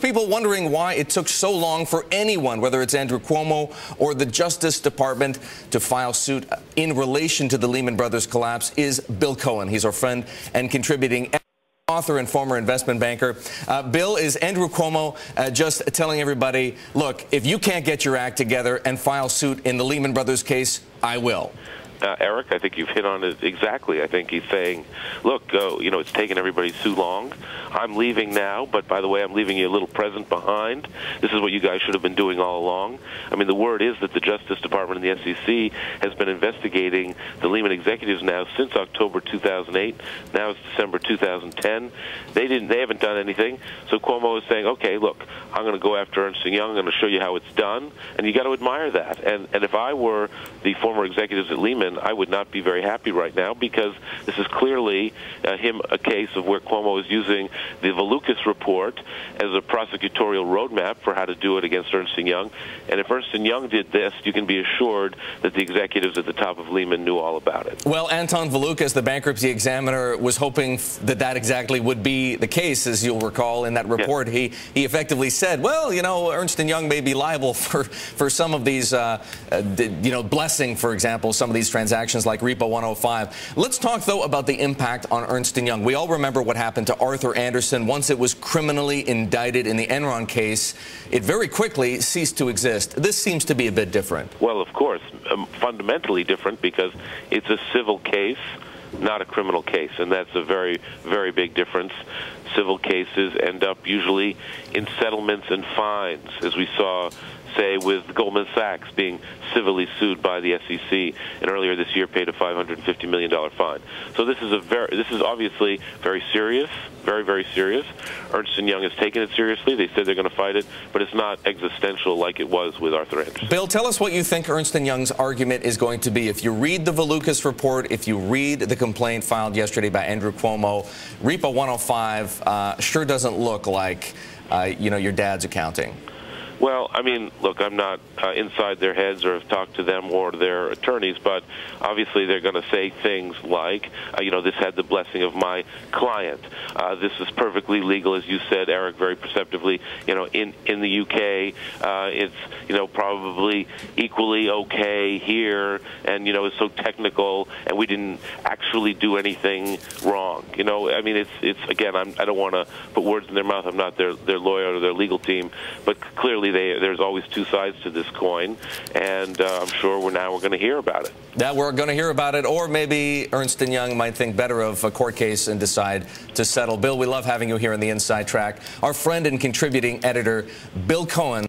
people wondering why it took so long for anyone, whether it's Andrew Cuomo or the Justice Department, to file suit in relation to the Lehman Brothers collapse is Bill Cohan. He's our friend and contributing author and former investment banker. Bill, is Andrew Cuomo just telling everybody, look, if you can't get your act together and file suit in the Lehman Brothers case, I will? Eric, I think you've hit on it exactly. I think he's saying, look, you know, it's taken everybody too long. I'm leaving now, but by the way, I'm leaving you a little present behind. This is what you guys should have been doing all along. I mean, the word is that the Justice Department and the SEC has been investigating the Lehman executives now since October 2008. Now it's December 2010. They haven't done anything. So Cuomo is saying, okay, look, I'm going to go after Ernst Young. I'm going to show you how it's done, and you got to admire that. And if I were the former executives at Lehman, I would not be very happy right now, because this is clearly a case of where Cuomo is using the Valukas report as a prosecutorial roadmap for how to do it against Ernst Young. And if Ernst Young did this, you can be assured that the executives at the top of Lehman knew all about it. Well, Anton Valukas, the bankruptcy examiner, was hoping that exactly would be the case. As you'll recall in that report, he effectively said, well, you know, Ernst Young may be liable for some of these, you know, blessing, for example, some of these transactions like Repo 105. Let's talk, though, about the impact on Ernst Young. We all remember what happened to Arthur Andersen. Once it was criminally indicted in the Enron case, it very quickly ceased to exist. This seems to be a bit different. Well, of course, fundamentally different, because it's a civil case, not a criminal case, and that's a very, very big difference. Civil cases end up usually in settlements and fines, as we saw, say, with Goldman Sachs being civilly sued by the SEC, and earlier this year paid a $550 million fine. So this is obviously very serious, very, very serious. Ernst Young has taken it seriously. They said they're going to fight it, but it's not existential like it was with Arthur Andersen. Bill, tell us what you think Ernst Young's argument is going to be. If you read the Valukas report, if you read the complaint filed yesterday by Andrew Cuomo, Repo 105 sure doesn't look like, you know, your dad's accounting. Well, I mean, look, I'm not inside their heads or have talked to them or their attorneys, but obviously they're going to say things like, you know, this had the blessing of my client. This is perfectly legal, as you said, Eric, very perceptively. You know, in the UK, it's, you know, probably equally okay here, and, you know, it's so technical, and we didn't actually do anything wrong. You know, I mean, it's again, I don't want to put words in their mouth. I'm not their lawyer or their legal team, but clearly there's always two sides to this coin, and I'm sure we're going to hear about it. That we're going to hear about it, or maybe Ernst Young might think better of a court case and decide to settle. Bill, we love having you here in the Inside Track. Our friend and contributing editor, Bill Cohan.